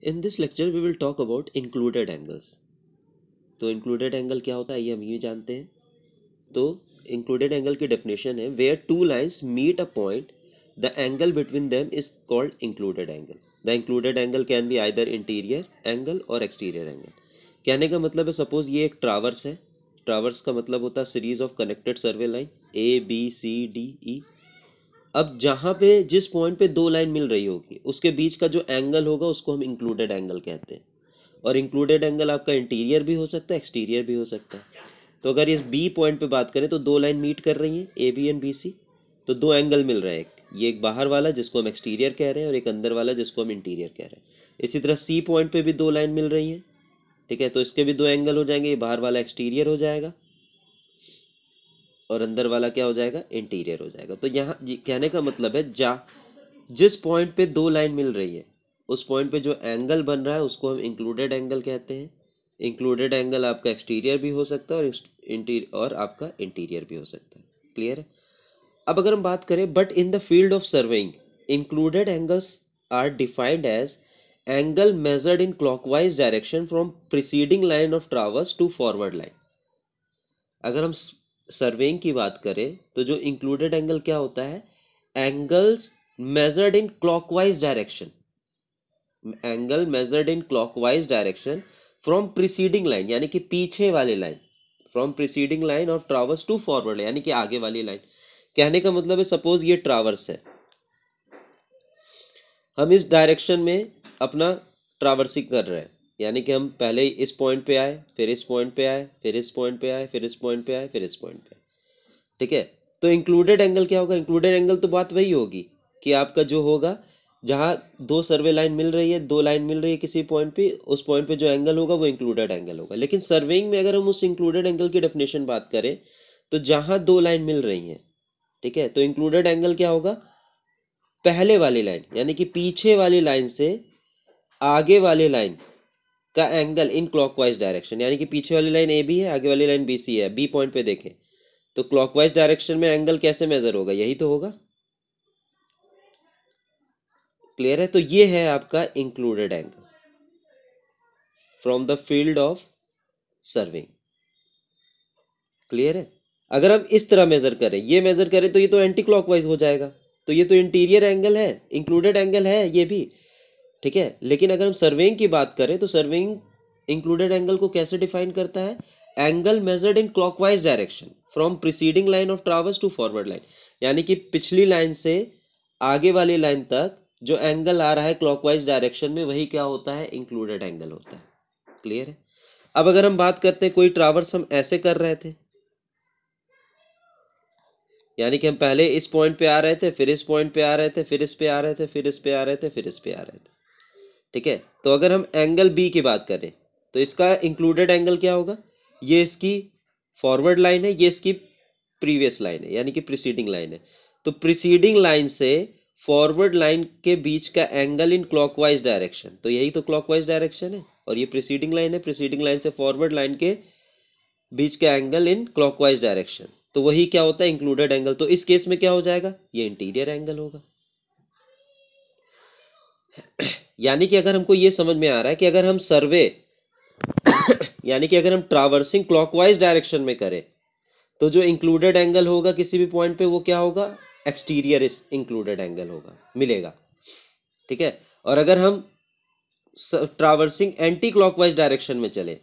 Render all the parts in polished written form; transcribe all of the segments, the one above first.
In this lecture we will talk about included angles. तो included angle क्या होता है ये हम ये जानते हैं. तो included angle की definition है where two lines meet a point, the angle between them is called included angle. The included angle can be either interior angle or exterior angle. कहने का मतलब है सपोज ये एक ट्रावर्स है. ट्रावर्स का मतलब होता है series of connected survey line A B C D E. अब जहाँ पे जिस पॉइंट पे दो लाइन मिल रही होगी उसके बीच का जो एंगल होगा उसको हम इंक्लूडेड एंगल कहते हैं. और इंक्लूडेड एंगल आपका इंटीरियर भी हो सकता है, एक्सटीरियर भी हो सकता है. तो अगर इस बी पॉइंट पे बात करें तो दो लाइन मीट कर रही हैं a b and b c. तो दो एंगल मिल रहे हैं, ये एक बाहर वाला जिसको हम एक्सटीरियर कह रहे हैं और एक अंदर वाला जिसको हम इंटीरियर कह रहे हैं. इसी तरह सी पॉइंट पे भी दो लाइन मिल रही हैं, ठीक है, तो इसके भी दो एंगल हो जाएंगे. ये बाहर वाला एक्सटीरियर हो जाएगा और अंदर वाला क्या हो जाएगा, इंटीरियर हो जाएगा. तो यहाँ कहने का मतलब है जिस पॉइंट पे दो लाइन मिल रही है उस पॉइंट पे जो एंगल बन रहा है उसको हम इंक्लूडेड एंगल कहते हैं. इंक्लूडेड एंगल आपका एक्सटीरियर भी हो सकता है और आपका इंटीरियर भी हो सकता है. क्लियर है. अब अगर हम बात करें but in the field of surveying included angles are defined as angle measured in clockwise direction from preceding line of traverse to forward line. अगर हम सर्वेइंग की बात करें तो जो इंक्लूडेड एंगल क्या होता है, angles measured in clockwise direction, angle measured in clockwise direction from preceding line यानी कि पीछे वाली लाइन, from preceding line of traverse to forward यानी कि आगे वाली लाइन. कहने का मतलब है सपोज ये ट्रावर्स है, हम इस डायरेक्शन में अपना ट्रावर्सिंग कर रहे हैं यानी कि हम पहले इस पॉइंट पे आए, फिर इस पॉइंट पे आए, फिर इस पॉइंट पे आए, फिर इस पॉइंट पे आए, फिर इस पॉइंट पे आए. ठीक है. तो इंक्लूडेड एंगल क्या होगा, इंक्लूडेड एंगल तो बात वही होगी कि आपका जो होगा जहाँ दो सर्वे लाइन मिल रही है, दो लाइन मिल रही है किसी पॉइंट पे, उस पॉइंट पे जो एंगल होगा वो इंक्लूडेड एंगल होगा. लेकिन सर्वेइंग में अगर हम उस इंक्लूडेड एंगल की डेफिनेशन बात करें तो जहाँ दो लाइन मिल रही हैं, ठीक है, तो इंक्लूडेड एंगल क्या होगा, पहले वाली लाइन यानी कि पीछे वाली लाइन से आगे वाली लाइन का एंगल इन क्लॉकवाइज डायरेक्शन यानी कि पीछे वाली लाइन ए बी है, आगे वाली लाइन बी सी है. बी पॉइंट पे देखें तो क्लॉकवाइज डायरेक्शन में एंगल कैसे मेजर होगा, यही तो होगा. क्लियर है. तो ये है आपका included angle from the field of serving. Clear है. अगर हम इस तरह मेजर करें, ये मेजर करें तो ये तो एंटी क्लॉकवाइज हो जाएगा, तो ये तो इंटीरियर एंगल है, इंक्लूडेड एंगल है ये भी, ठीक है. लेकिन अगर हम सर्वेइंग की बात करें तो सर्वेइंग इंक्लूडेड एंगल को कैसे डिफाइन करता है, angle measured in clockwise direction from preceding line of traverse to forward line यानी कि पिछली लाइन से आगे वाली लाइन तक जो एंगल आ रहा है क्लॉकवाइज डायरेक्शन में वही क्या होता है, इंक्लूडेड एंगल होता है. क्लियर है. अब अगर हम बात करते हैं कोई ट्रावर्स हम ऐसे कर रहे थे यानी कि हम पहले इस पॉइंट पे आ रहे थे, फिर इस पॉइंट पे आ रहे थे, फिर इस पे आ रहे थे, फिर इस पे आ रहे थे, फिर इस पे आ रहे थे. ठीक है. तो अगर हम एंगल बी की बात करें तो इसका इंक्लूडेड एंगल क्या होगा, ये इसकी फॉरवर्ड लाइन है, ये इसकी प्रीवियस लाइन है यानी कि प्रीसीडिंग लाइन है. तो प्रीसीडिंग लाइन से फॉरवर्ड लाइन के बीच का एंगल इन क्लॉकवाइज डायरेक्शन, तो यही तो क्लॉकवाइज डायरेक्शन है और ये प्रीसीडिंग लाइन है, प्रीसीडिंग लाइन से फॉरवर्ड लाइन के बीच का एंगल इन क्लॉकवाइज डायरेक्शन, तो वही क्या होता है, इंक्लूडेड एंगल. तो इस केस में क्या हो जाएगा, ये इंटीरियर एंगल होगा. यानी कि अगर हमको ये समझ में आ रहा है कि अगर हम सर्वे यानी कि अगर हम ट्रावर्सिंग क्लॉकवाइज डायरेक्शन में करें तो जो इंक्लूडेड एंगल होगा किसी भी पॉइंट पे वो क्या होगा, एक्सटीरियर इंक्लूडेड एंगल होगा, मिलेगा. ठीक है. और अगर हम ट्रावर्सिंग एंटी क्लॉकवाइज डायरेक्शन में चले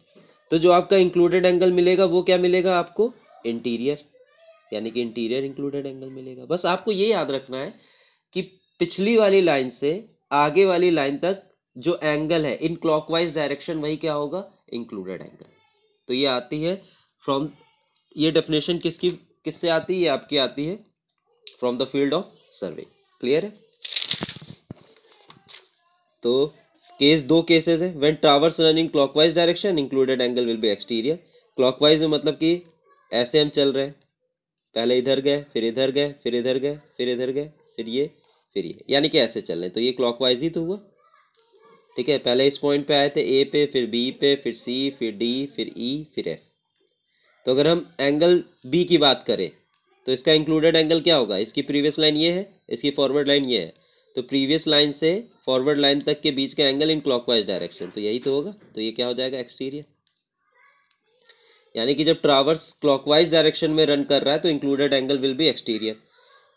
तो जो आपका इंक्लूडेड एंगल मिलेगा वो क्या मिलेगा आपको, इंटीरियर यानी कि इंटीरियर इंक्लूडेड एंगल मिलेगा. बस आपको ये याद रखना है कि पिछली वाली लाइन से आगे वाली लाइन तक जो एंगल है इन क्लॉकवाइज डायरेक्शन वही क्या होगा, इंक्लूडेड एंगल. तो ये आती है फ्रॉम, ये डेफिनेशन किससे आती है, ये आपकी आती है from the field of survey. Clear है. तो दो केसेस है, when traverse run in clockwise direction included angle will be exterior. Clockwise में मतलब कि ऐसे हम चल रहे हैं, पहले इधर गए, फिर इधर गए, फिर इधर गए, फिर इधर गए, फिर ये यानी कि ऐसे चल रहे हैं, तो ये क्लॉकवाइज ही तो हुआ. ठीक है. पहले इस पॉइंट पे आए थे ए पे, फिर बी पे, फिर सी, फिर डी, फिर ई, फिर एफ. तो अगर हम एंगल बी की बात करें तो इसका इंक्लूडेड एंगल क्या होगा, इसकी प्रीवियस लाइन ये है, इसकी फॉरवर्ड लाइन ये है, तो प्रीवियस लाइन से फॉरवर्ड लाइन तक के बीच का एंगल इन क्लॉकवाइज डायरेक्शन, तो यही तो होगा। तो ये क्या हो जाएगा, एक्सटीरियर। यानी कि जब ट्रावर्स क्लॉकवाइज डायरेक्शन में रन कर रहा है तो included angle will be exterior.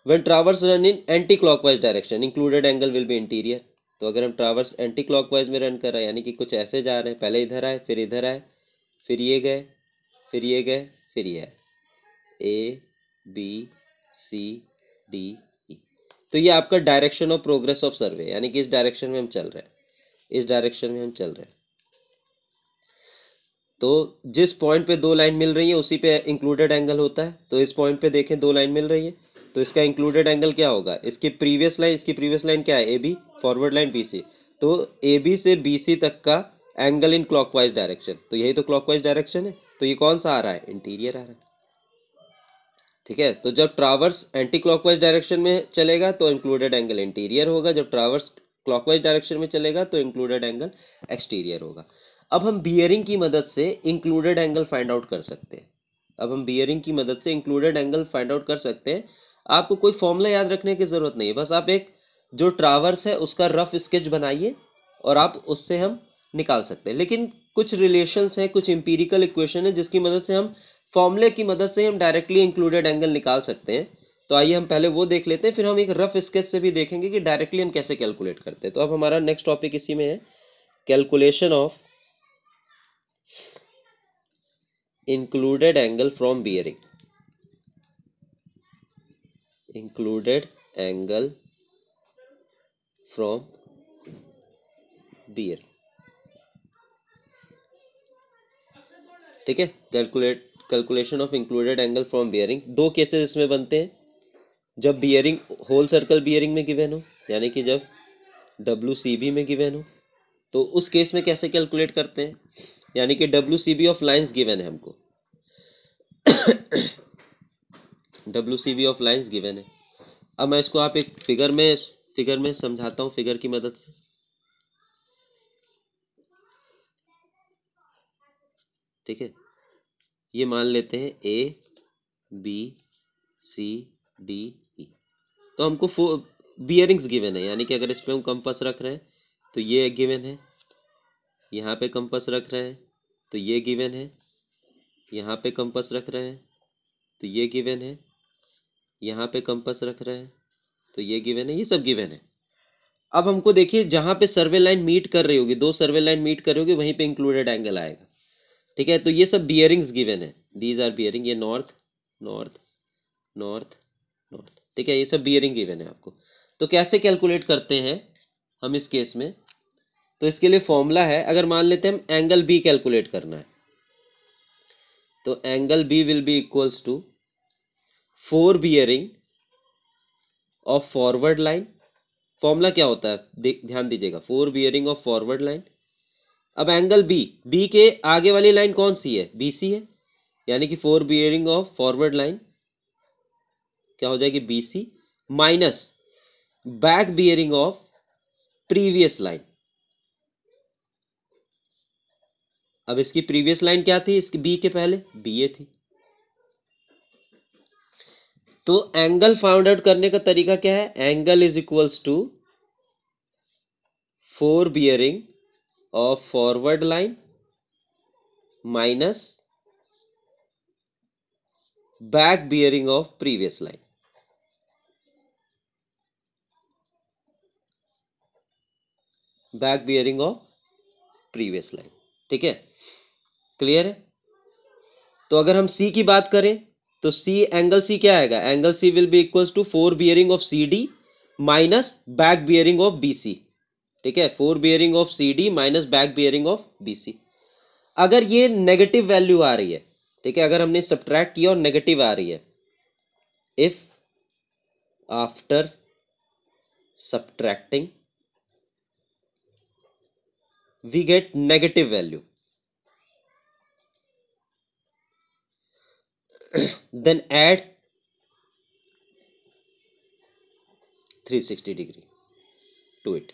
When traverse run in anti clockwise direction included angle will be interior. तो अगर हम ट्रावर्स एंटी क्लॉकवाइज में रन कर रहे हैं, यानी कि कुछ ऐसे जा रहे हैं, पहले इधर आए, फिर इधर आए, फिर ये गए, फिर ये गए, फिर ये आए, A B C D E, तो ये आपका डायरेक्शन ऑफ प्रोग्रेस ऑफ सर्वे, यानी कि इस डायरेक्शन में हम चल रहे हैं, इस डायरेक्शन में हम चल रहे हैं। तो जिस पॉइंट पे दो लाइन मिल रही है उसी पे इंक्लूडेड एंगल होता है। तो इस पॉइंट पे देखें दो लाइन मिल रही है, तो इसका इंक्लूडेड एंगल क्या होगा, इसकी प्रीवियस लाइन क्या है, a b, forward line b c, तो ए बी से बी सी तक का एंगल इन क्लॉकवाइज डायरेक्शन, तो यही तो क्लॉकवाइज डायरेक्शन है, तो ये कौन सा आ रहा है, इंटीरियर आ रहा है। ठीक है, तो जब ट्रावर्स एंटी क्लॉकवाइज डायरेक्शन में चलेगा तो इंक्लूडेड एंगल इंटीरियर होगा, जब ट्रावर्स क्लॉकवाइज डायरेक्शन में चलेगा तो इंक्लूडेड एंगल एक्सटीरियर होगा। अब हम बियरिंग की मदद से इंक्लूडेड एंगल फाइंड आउट कर सकते हैं। अब हम बियरिंग की मदद से इंक्लूडेड एंगल फाइंड आउट कर सकते हैं। आपको कोई फॉर्मूला याद रखने की जरूरत नहीं है, बस आप एक जो ट्रावर्स है उसका रफ स्केच बनाइए और आप उससे हम निकाल सकते हैं। लेकिन कुछ रिलेशंस हैं, कुछ इंपीरिकल इक्वेशन है जिसकी मदद से हम फॉर्मूले की मदद से हम डायरेक्टली इंक्लूडेड एंगल निकाल सकते हैं। तो आइए हम पहले वो देख लेते हैं, फिर हम एक रफ स्केच से भी देखेंगे कि डायरेक्टली हम कैसे कैलकुलेट करते हैं। तो अब हमारा नेक्स्ट टॉपिक इसी में है, calculation of included angle from bearing, included angle from bearing। ठीक है, calculation of included angle from bearing. दो केसेस इसमें बनते हैं, जब बियरिंग होल सर्कल बियरिंग में गिवन हो, यानी कि जब WCB में गिवन हो, तो उस केस में कैसे कैलकुलेट करते हैं, यानी कि WCB ऑफ लाइंस गिवन है हमको WCB ऑफ लाइंस गिवन है। अब मैं इसको आप एक फिगर में समझाता हूँ, फिगर की मदद से। ठीक है, ये मान लेते हैं A B C D E, तो हमको बियरिंग्स गिवन है, यानी कि अगर इस पे हम कंपास रख रहे हैं तो ये गिवन है, यहाँ पे कंपास रख रहे हैं तो ये गिवन है, यहाँ पे कंपास रख रहे हैं तो ये गिवन है, यहाँ पे कंपास रख रहे हैं तो ये गिवन है, ये सब गिवन है। अब हमको देखिए जहाँ पे सर्वे लाइन मीट कर रही होगी, दो सर्वे लाइन मीट कर रही होगी, वहीं पे इंक्लूडेड एंगल आएगा। ठीक है, तो ये सब बियरिंग्स गिवन है, दीज आर बियरिंग, ये नॉर्थ नॉर्थ नॉर्थ नॉर्थ। ठीक है, ये सब बियरिंग गिवन है आपको। तो कैसे कैलकुलेट करते हैं हम इस केस में, तो इसके लिए फॉर्मूला है, अगर मान लेते हैं हम एंगल बी कैलकुलेट करना है, तो angle b will be equals to 4 bearing of forward line. Formula क्या होता है, ध्यान दीजिएगा, 4 बियरिंग ऑफ फॉरवर्ड लाइन। अब एंगल बी के आगे वाली लाइन कौन सी है, BC है, यानी कि 4 बियरिंग ऑफ फॉरवर्ड लाइन क्या हो जाएगी, BC minus back bearing of previous line. अब इसकी प्रीवियस लाइन क्या थी, इसकी B के पहले BA थी। तो एंगल फाउंड आउट करने का तरीका क्या है, angle is equals to 4 bearing of forward line minus back bearing of previous line. Back bearing of previous line. ठीक है, क्लियर है। तो अगर हम C की बात करें तो एंगल C क्या आएगा, angle C will be equals to 4 bearing of CD minus back bearing of BC। ठीक है, 4 bearing of CD minus back bearing of BC। अगर ये नेगेटिव वैल्यू आ रही है, ठीक है, अगर हमने सब्ट्रैक्ट किया और नेगेटिव आ रही है, if after subtracting we get negative value, then add 360 degree to it।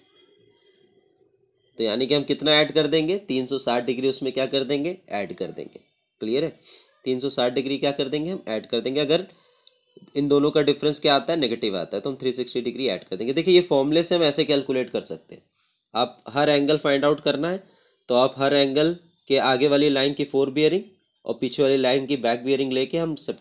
तो यानी कि हम कितना ऐड कर देंगे, 360 डिग्री उसमें क्या कर देंगे, ऐड कर देंगे। क्लियर है, 360 डिग्री क्या कर देंगे हम, ऐड कर देंगे। अगर इन दोनों का डिफरेंस क्या आता है, नेगेटिव आता है, तो हम 360 डिग्री ऐड कर देंगे। देखिए ये फॉर्मूले से हम ऐसे कैलकुलेट कर सकते हैं। आप हर एंगल फाइंड आउट करना है तो आप हर एंगल के आगे वाली लाइन की 4 बियरिंग और पीछे वाली लाइन की बैक बियरिंग लेके हम सब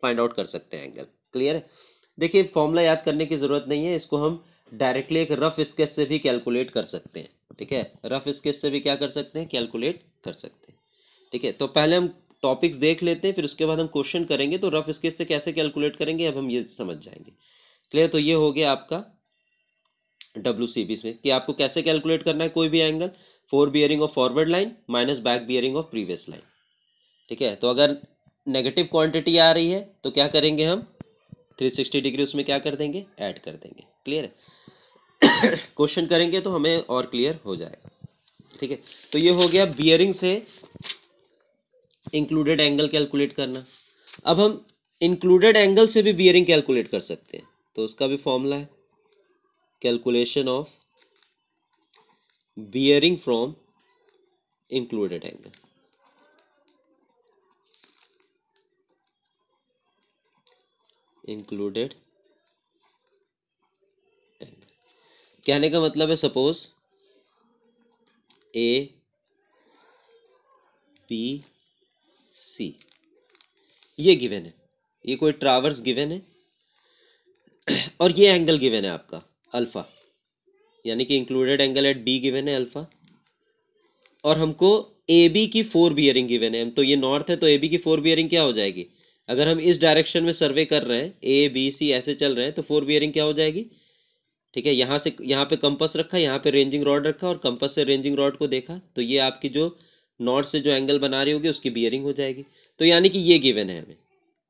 फाइंड आउट कर सकते हैं एंगल। क्लियर है? देखिए फॉर्मूला याद करने की ज़रूरत नहीं है, इसको हम डायरेक्टली एक रफ स्केच से भी कैलकुलेट कर सकते हैं। ठीक है, रफ स्केच से भी क्या कर सकते हैं, कैलकुलेट कर सकते हैं। ठीक है, तो पहले हम टॉपिक्स देख लेते हैं, फिर उसके बाद हम क्वेश्चन करेंगे, तो रफ स्केच से कैसे कैलकुलेट करेंगे अब हम ये समझ जाएंगे। क्लियर? तो ये हो गया आपका WCB में कि आपको कैसे कैलकुलेट करना है कोई भी angle, 4 bearing of forward line minus back bearing of previous line. ठीक है, तो अगर नेगेटिव क्वांटिटी आ रही है तो क्या करेंगे हम, 360 डिग्री उसमें क्या कर देंगे, ऐड कर देंगे। क्लियर है? क्वेश्चन करेंगे तो हमें और क्लियर हो जाएगा। ठीक है, तो ये हो गया बियरिंग से इंक्लूडेड एंगल कैलकुलेट करना। अब हम इंक्लूडेड एंगल से भी बियरिंग कैलकुलेट कर सकते हैं, तो उसका भी फॉर्मूला है calculation of bearing from included angle. Included angle कहने का मतलब है सपोज ABC ये गिवन है, ये कोई ट्रावर्स गिवन है और ये एंगल गिवन है आपका अल्फा, यानी कि included angle at b given है अल्फा, और हमको ए बी की 4 बियरिंग गिवन है। तो ये नॉर्थ है तो ए बी की 4 बियरिंग क्या हो जाएगी, अगर हम इस डायरेक्शन में सर्वे कर रहे हैं ABC ऐसे चल रहे हैं तो 4 बियरिंग क्या हो जाएगी। ठीक है, यहाँ से यहाँ पे कंपास रखा, यहाँ पे रेंजिंग रॉड रखा और कंपास से रेंजिंग रॉड को देखा, तो ये आपकी जो नॉर्थ से जो एंगल बना रही होगी उसकी बियरिंग हो जाएगी। तो यानी कि ये गिवन है हमें,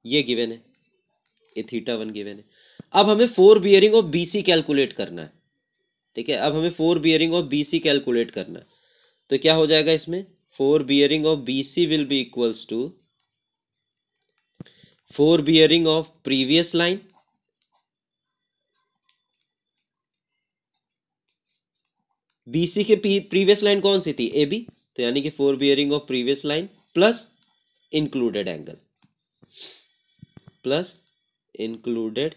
ये गिवन है, ये θ1 गिवन है। अब हमें 4 बियरिंग ऑफ BC कैलकुलेट करना है। ठीक है, अब हमें 4 बियरिंग ऑफ BC कैलकुलेट करना है, तो क्या हो जाएगा इसमें, 4 bearing of BC will be equals to 4 bearing of previous line BC के प्रीवियस लाइन कौन सी थी, AB, तो यानी कि 4 bearing of previous line plus included angle, plus included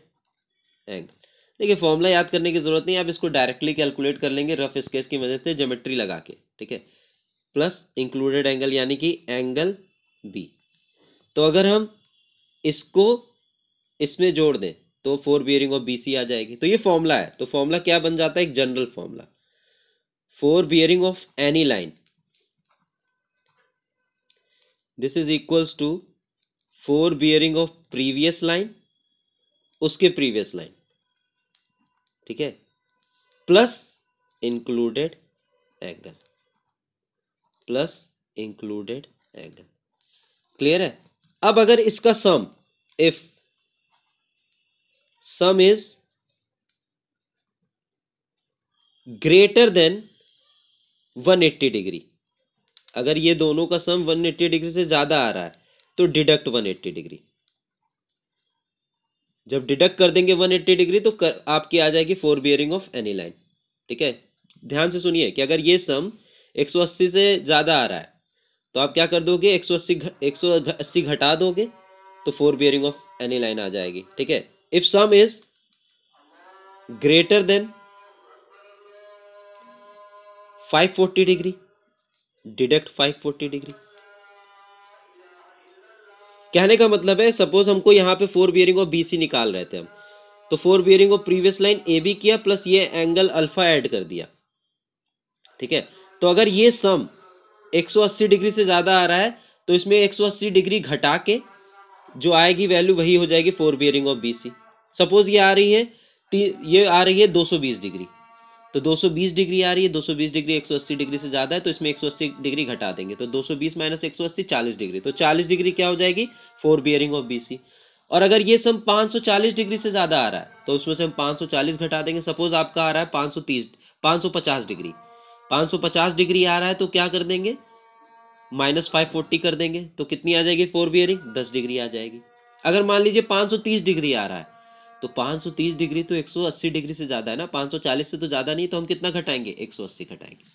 angle. देखिए फॉर्मूला याद करने की जरूरत नहीं, आप इसको डायरेक्टली कैलकुलेट कर लेंगे रफ स्केच की मदद से ज्योमेट्री लगा के। ठीक है, प्लस इंक्लूडेड एंगल यानी कि एंगल B। तो अगर हम इसको इसमें जोड़ दें तो 4 बियरिंग ऑफ BC आ जाएगी। तो ये फॉर्मूला है, तो फॉर्मूला क्या बन जाता है, एक general formula, 4 bearing of any line this is equals to 4 bearing of previous line उसके प्रीवियस लाइन। ठीक है, plus included angle, plus included angle. Clear है? अब अगर इसका sum, if sum is greater than 180 degree, अगर ये दोनों का सम 180 डिग्री से ज्यादा आ रहा है तो डिडक्ट 180 डिग्री। जब डिडक्ट कर देंगे 180 डिग्री तो आपकी आ जाएगी 4 बियरिंग ऑफ एनी लाइन। ठीक है, ध्यान से सुनिए कि अगर ये सम 180 से ज्यादा आ रहा है तो आप क्या कर दोगे, 180 घटा दोगे तो 4 बियरिंग ऑफ एनी लाइन आ जाएगी। ठीक है, if sum is greater then 540 degree deduct 540 degree. कहने का मतलब है सपोज हमको यहाँ पे 4 बियरिंग ऑफ BC निकाल रहे थे हम, तो 4 bearing of previous line AB किया प्लस ये एंगल अल्फा ऐड कर दिया। ठीक है, तो अगर ये सम 180 डिग्री से ज्यादा आ रहा है तो इसमें 180 डिग्री घटा के जो आएगी वैल्यू वही हो जाएगी 4 बियरिंग ऑफ BC। सपोज ये आ रही है, ये आ रही है 220 डिग्री, तो 220 डिग्री आ रही है, 220 डिग्री 180 डिग्री से ज्यादा है तो इसमें 180 डिग्री घटा देंगे, तो 220 माइनस 180 40 डिग्री, तो 40 डिग्री क्या हो जाएगी, 4 बियरिंग ऑफ BC। और अगर ये सम 540 डिग्री से ज्यादा आ रहा है तो उसमें से हम 540 घटा देंगे। सपोज आपका आ रहा है 550 डिग्री, 550 डिग्री आ रहा है तो क्या कर देंगे, माइनस 540 कर देंगे, तो कितनी आ जाएगी 4 बियरिंग, 10 डिग्री आ जाएगी। अगर मान लीजिए 530 डिग्री आ रहा है तो 530 डिग्री तो 180 डिग्री से ज्यादा है ना, 540 से तो ज्यादा नहीं, तो हम कितना घटाएंगे, 180 घटाएंगे।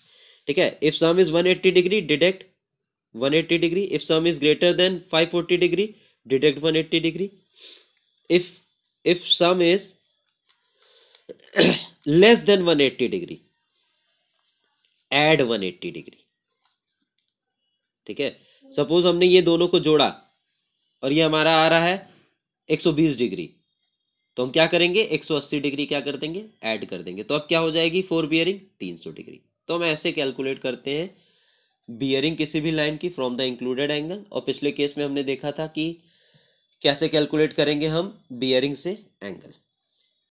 ठीक है, if sum is 180 degree deduct 180 degree, if sum is greater then 540 degree deduct 180 degree, if sum is less than 180 degree, add 180 degree. ठीक है, सपोज हमने ये दोनों को जोड़ा और ये हमारा आ रहा है 120 डिग्री, तो हम क्या करेंगे, 180 डिग्री क्या कर देंगे, ऐड कर देंगे। तो अब क्या हो जाएगी, फोर बियरिंग 300 डिग्री। तो हम ऐसे कैलकुलेट करते हैं बियरिंग किसी भी लाइन की फ्रॉम द इंक्लूडेड एंगल। और पिछले केस में हमने देखा था कि कैसे कैलकुलेट करेंगे हम बियरिंग से एंगल।